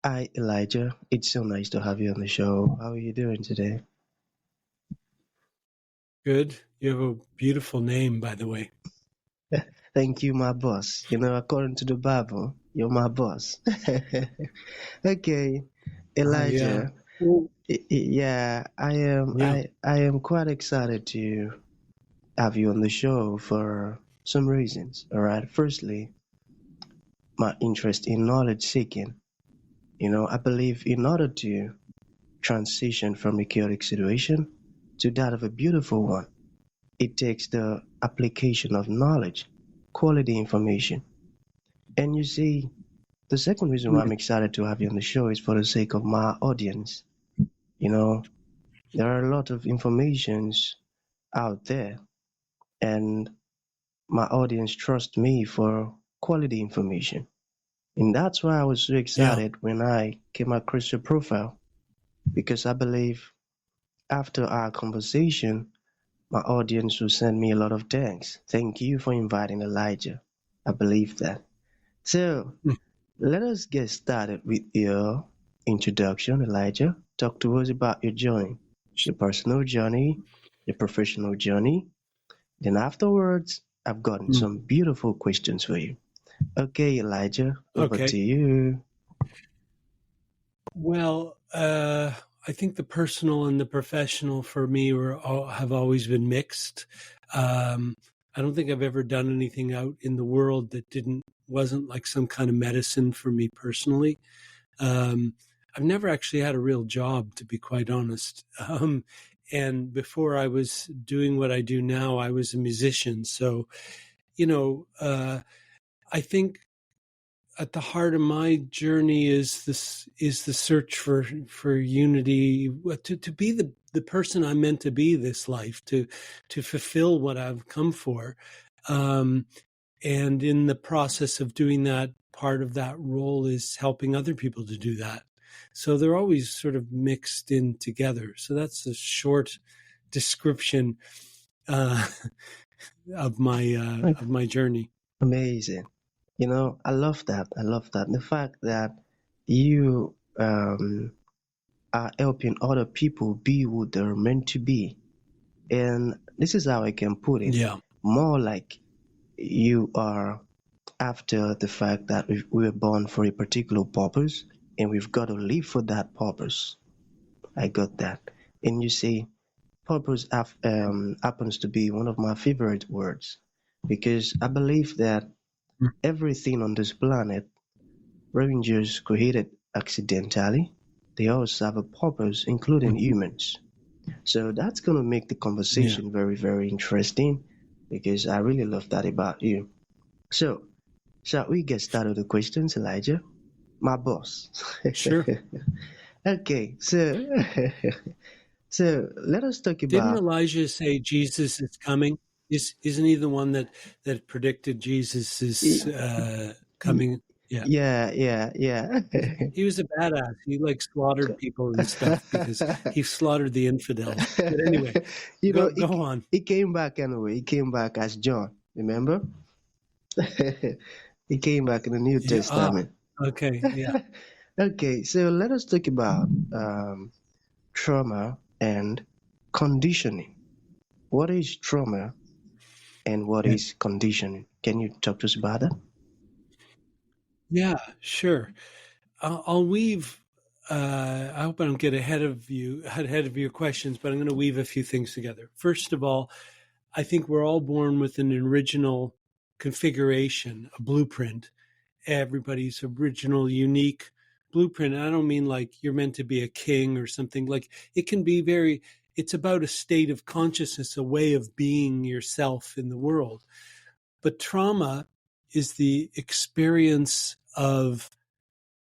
Hi, Elijah. It's so nice to have you on the show. How are you doing today? Good. You have a beautiful name, by the way. Thank you, my boss. According to the Bible, you're my boss. Okay, Oh, yeah. Elijah. Well, Yeah, I am. yeah. I am quite excited to have you on the show for some reasons. All right. Firstly, my interest in knowledge seeking. I believe in order to transition from a chaotic situation to that of a beautiful one, it takes the application of knowledge, quality information. And you see, the second reason why I'm Mm, excited to have you on the show is for the sake of my audience. You know, there are a lot of informations out there, and my audience trusts me for quality information. And that's why I was so yeah. excited when I came across your profile, because I believe after our conversation, my audience will send me a lot of thanks. Thank you for inviting Elijah. I believe that. So, Mm. let us get started with your introduction, Elijah. Talk to us about your journey, your personal journey, your professional journey. Then afterwards, I've gotten Mm. some beautiful questions for you. Okay, Elijah, over Okay. to you. Well, I think the personal and the professional for me have always been mixed. Um, I don't think I've ever done anything out in the world that wasn't like some kind of medicine for me personally. Um, I've never actually had a real job, to be quite honest. And before I was doing what I do now, I was a musician. So, I think at the heart of my journey is the search for unity, to be the person I'm meant to be this life, to fulfill what I've come for. Um, and in the process of doing that, part of that role is helping other people to do that. So they're always sort of mixed in together. So that's a short description uh, of my journey. Amazing. I love that. I love that. The fact that you are helping other people be who they're meant to be. And this is how I can put it. Yeah. More like you are after the fact that we were born for a particular purpose and we've got to live for that purpose. I got that. And you see, purpose happens to be one of my favorite words because I believe that everything on this planet weren't just created accidentally. They all serve a purpose, including Mhm. humans. So that's going to make the Yeah. conversation very, very interesting because I really love that about you. So, shall we get started with the questions, Elijah? My boss. Sure. Okay, so so let us talk Didn't about. Elijah say Jesus is coming? Isn't he the one that predicted Jesus is y- y- coming? Yeah. Yeah, yeah, yeah. He was a badass. He like slaughtered people and stuff because he slaughtered the infidels. But anyway, go he, on. he came back anyway. He came back as John, remember? He came back in the New Yeah. Testament. Okay. Yeah. Okay, so let us talk about trauma and conditioning. What is trauma and what Yeah. is conditioning? Can you talk to us about that? Yeah. Sure. I'll weave. I hope I don't get ahead of your questions, but I'm going to weave a few things together. First of all, I think we're all born with an original configuration, a blueprint, everybody's original, unique blueprint. And I don't mean like you're meant to be a king or something. Like it can be it's about a state of consciousness, a way of being yourself in the world. But trauma is the experience of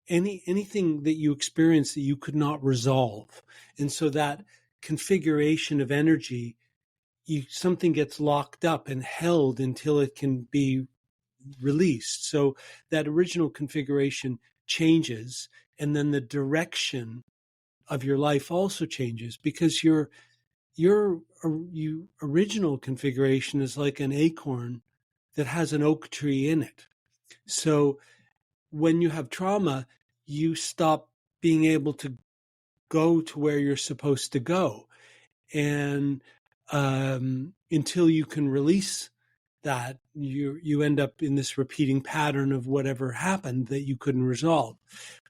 anything that you experience that you could not resolve. And so that configuration of energy, something gets locked up and held until it can be released. So that original configuration changes, and then the direction of your life also changes because your original configuration is like an acorn that has an oak tree in it. So when you have trauma, you stop being able to go to where you're supposed to go. And until you can release that, you end up in this repeating pattern of whatever happened that you couldn't resolve.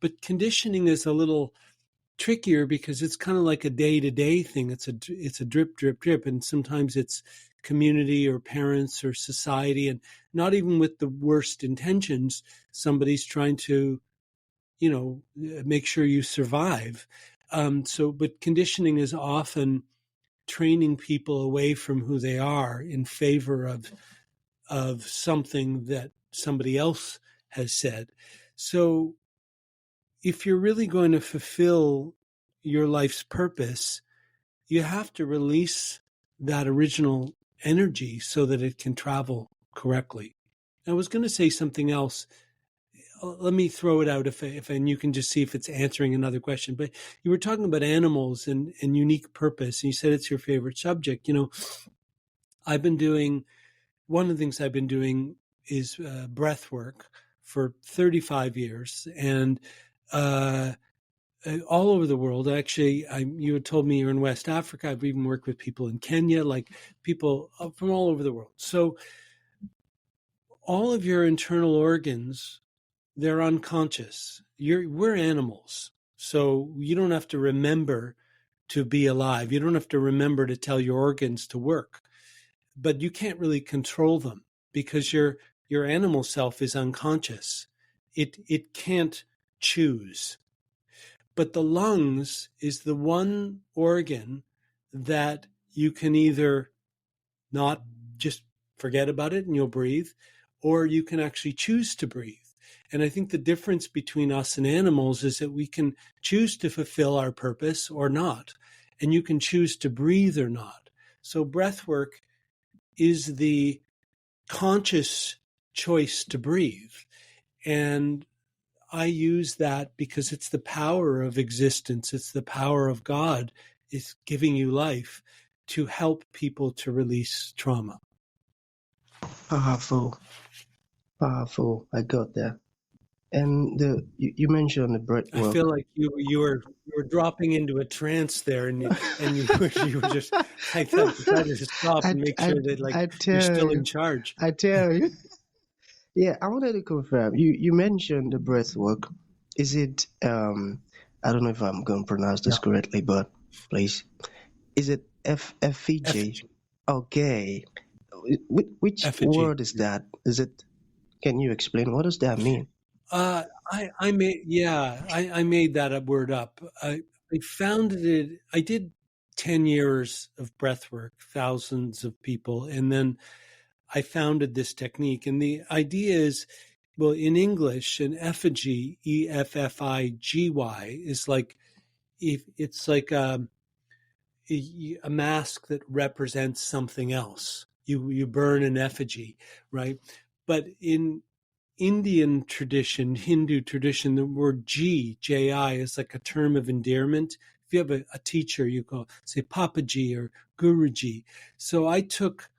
But conditioning is a little trickier because it's kind of like a day-to-day thing. It's a drip, drip, drip, and sometimes it's community or parents or society, and not even with the worst intentions. Somebody's trying to, make sure you survive. But conditioning is often training people away from who they are in favor of something that somebody else has said. So if you're really going to fulfill your life's purpose, you have to release that original energy so that it can travel correctly. I was going to say something else. Let me throw it out and you can just see if it's answering another question. But you were talking about animals and unique purpose, and you said it's your favorite subject. One of the things I've been doing is breath work for 35 years, and all over the world. Actually, you had told me you're in West Africa. I've even worked with people in Kenya, like people from all over the world. So all of your internal organs, they're unconscious. We're animals. So you don't have to remember to be alive. You don't have to remember to tell your organs to work. But you can't really control them because your animal self is unconscious. It can't choose. But the lungs is the one organ that you can either not just forget about it and you'll breathe, or you can actually choose to breathe. And I think the difference between us and animals is that we can choose to fulfill our purpose or not, and you can choose to breathe or not. So breath work is the conscious choice to breathe. And I use that because it's the power of existence. It's the power of God is giving you life to help people to release trauma. Powerful, powerful. I got that. And you mentioned the breath I work. feel like you were dropping into a trance there, and you were just I decided to stop I, and make I, sure that I you're tell still in you, charge. I tell you. Yeah, I wanted to confirm. You mentioned the breath work. Is it I don't know if I'm going to pronounce Yeah, this correctly, but please. Is it Effiji? effigy, Okay. Which effigy. word is that? Is it? Can you explain what does that mean? I made I made that word up. I founded it. I did 10 years of breath work, thousands of people, and then I founded this technique. And the idea is, well, in English, an effigy, EFFIGY, is like if it's like a mask that represents something else. You burn an effigy, right? But in Indian tradition, Hindu tradition, the word Ji is like a term of endearment. If you have a teacher, you go say Papaji or Guruji. So I took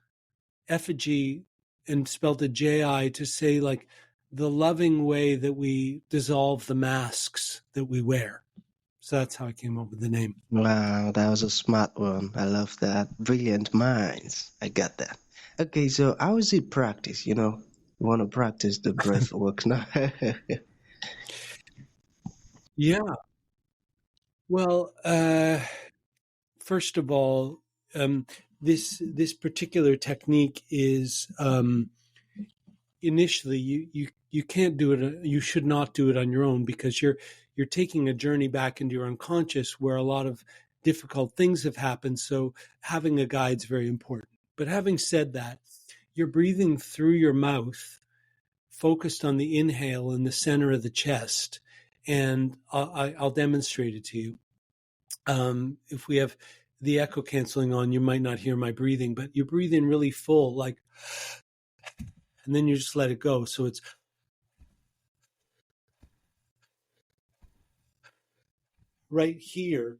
effigy and spelled a Ji to say like the loving way that we dissolve the masks that we wear. So that's how I came up with the name. Wow, that was a smart one. I love that. Brilliant minds. I got that. Okay, so how is it practiced? You want to practice the breath work now. Yeah. Well, first of all, this particular technique is initially you can't do it. You should not do it on your own because you're taking a journey back into your unconscious where a lot of difficult things have happened. So having a guide is very important. But having said that, you're breathing through your mouth, focused on the inhale in the center of the chest, and I'll demonstrate it to you. If we have the echo canceling on, you might not hear my breathing, but you breathe in really full, like, and then you just let it go. So it's right here.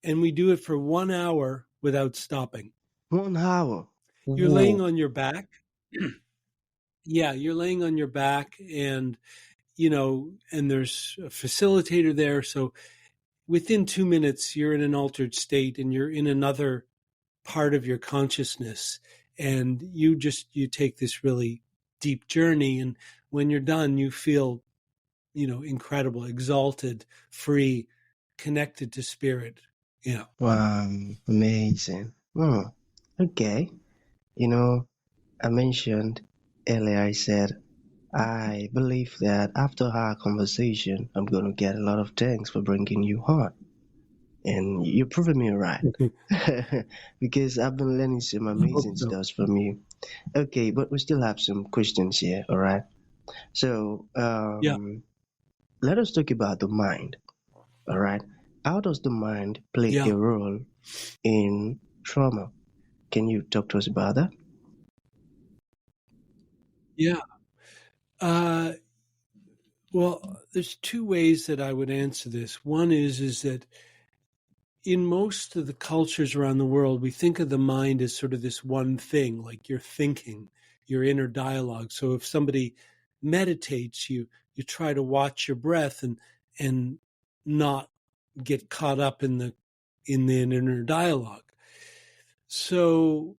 And we do it for 1 hour without stopping. 1 hour. You're laying Whoa. on your back. Yeah, you're laying on your back and and there's a facilitator there. So within 2 minutes, you're in an altered state and you're in another part of your consciousness. And you take this really deep journey. And when you're done, you feel, incredible, exalted, free, connected to spirit. Yeah. Wow, amazing. Okay. You know, I mentioned earlier, I said, I believe that after our conversation, I'm going to get a lot of thanks for bringing you on. And you're proving me right. Because I've been learning some I hope amazing so. stuff from you. Okay, but we still have some questions here, all right? So, Yeah. let us talk about the mind, all right? How does the mind play Yeah. a role in trauma? Can you talk to us about that? Yeah. Uh, well, there's two ways that I would answer this. One is that in most of the cultures around the world, we think of the mind as sort of this one thing, like your thinking, your inner dialogue. So if somebody meditates, you try to watch your breath and not get caught up in the inner dialogue. So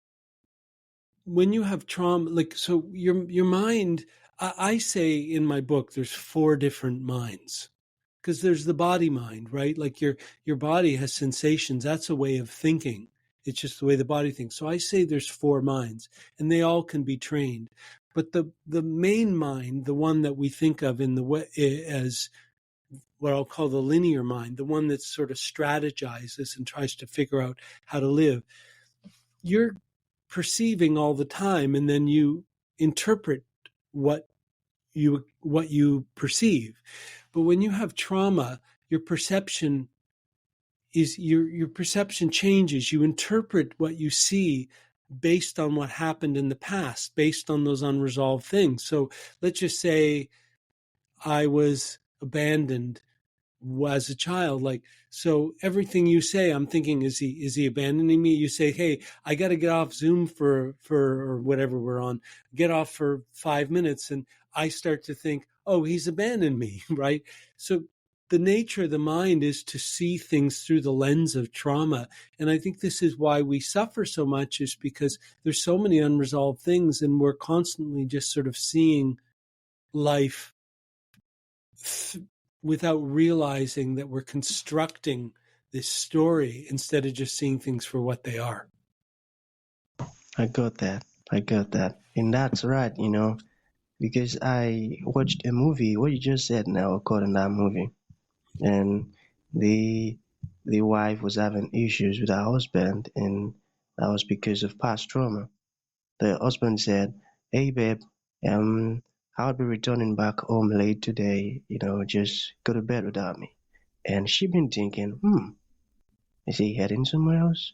when you have trauma, like so your mind, I say in my book, there's four different minds because there's the body mind, right? Like your body has sensations. That's a way of thinking. It's just the way the body thinks. So I say there's four minds, and they all can be trained. But the main mind, the one that we think of in the way as what I'll call the linear mind, the one that sort of strategizes and tries to figure out how to live, you're perceiving all the time, and then you interpret what you perceive. But when you have trauma, your perception your perception changes. You interpret what you see based on what happened in the past, based on those unresolved things. So let's just say I was abandoned as a child. Like, so everything you say, I'm thinking, is he abandoning me? You say, hey, I got to get off Zoom for or whatever we're on, get off for 5 minutes, and I start to think, oh, he's abandoned me. Right? So the nature of the mind is to see things through the lens of trauma. And I think this is why we suffer so much, is because there's so many unresolved things, and we're constantly just sort of seeing life without realizing that we're constructing this story instead of just seeing things for what they are. I got that. I got that. And that's right, because I watched a movie, what you just said now occurred in that movie. And the the wife was having issues with her husband, and that was because of past trauma. The husband said, "Hey babe, um, I'll be returning back home late today, just go to bed without me." And she been thinking, is he heading somewhere else?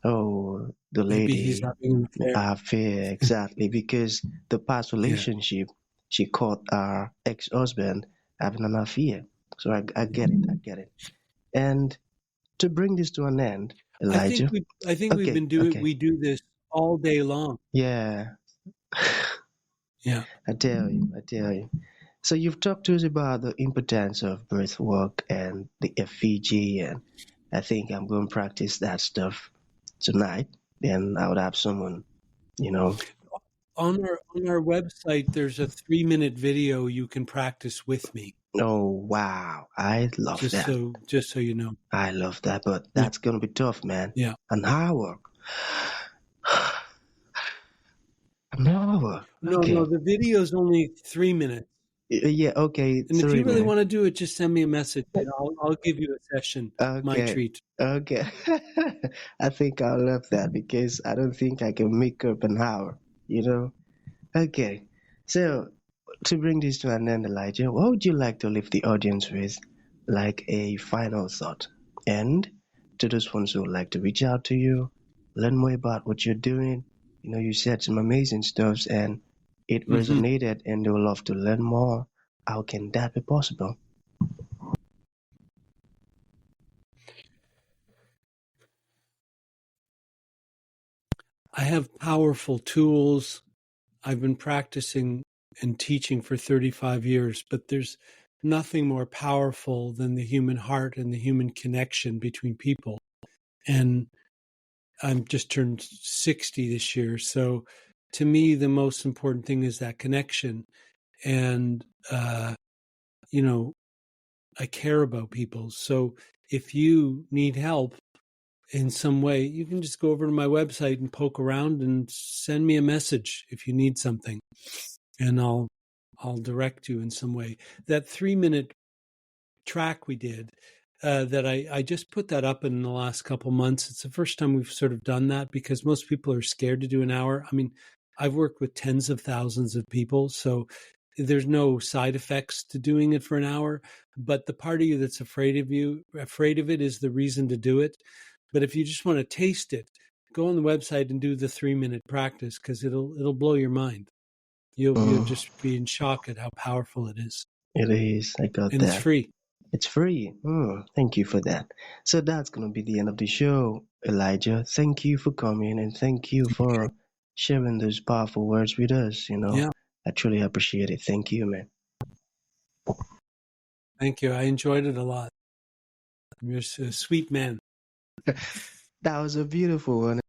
Oh, the Maybe he's lady, having an affair. affair, exactly, because the past Yeah. relationship, she caught her ex-husband having an affair. So I get it, I get it. And to bring this to an end, Elijah. I think we've Okay, been doing okay, we do this all day long. yeah, Yeah. I tell you, I tell you. So you've talked to us about the importance of breathwork and the Effiji, and I think I'm going to practice that stuff tonight. Then I would have someone, you know. On our website there's a 3-minute video you can practice with me. Oh wow, I love Just that. so just so you know. I love that, but Yeah. that's gonna be tough, man. Yeah. An hour, an hour. No, Okay, the video is only 3 minutes. yeah, okay, And if you really 3 minutes. want to do it, just send me a message and I'll give you a session, my Okay, treat. okay. I think I'll love that because I don't think I can make up an hour, you know? Okay, so to bring this to an end, Elijah, what would you like to leave the audience with, like a final thought? And to those ones who would like to reach out to you, learn more about what you're doing, you said some amazing stuff and it Hmm. resonated and they would love to learn more. How can that be possible? I have powerful tools. I've been practicing and teaching for 35 years, but there's nothing more powerful than the human heart and the human connection between people. And I'm just turned 60 this year. So to me, the most important thing is that connection. And, you know, I care about people. So if you need help in some way, you can just go over to my website and poke around and send me a message if you need something, and I'll direct you in some way. That 3-minute track we did, that I just put that up in the last couple months. It's the first time we've sort of done that because most people are scared to do an hour. I mean, I've worked with tens of thousands of people, so there's no side effects to doing it for an hour. But the part of you that's afraid of it is the reason to do it. But if you just want to taste it, go on the website and do the 3-minute practice, because it'll blow your mind. You'll just be in shock at how powerful it is. It is. I got And it's that. free. It's free. Thank you for that. So that's going to be the end of the show, Elijah. Thank you for coming and thank you for sharing those powerful words with us. Yeah. I truly appreciate it. Thank you, man. Thank you. I enjoyed it a lot. You're a sweet man. That was a beautiful one.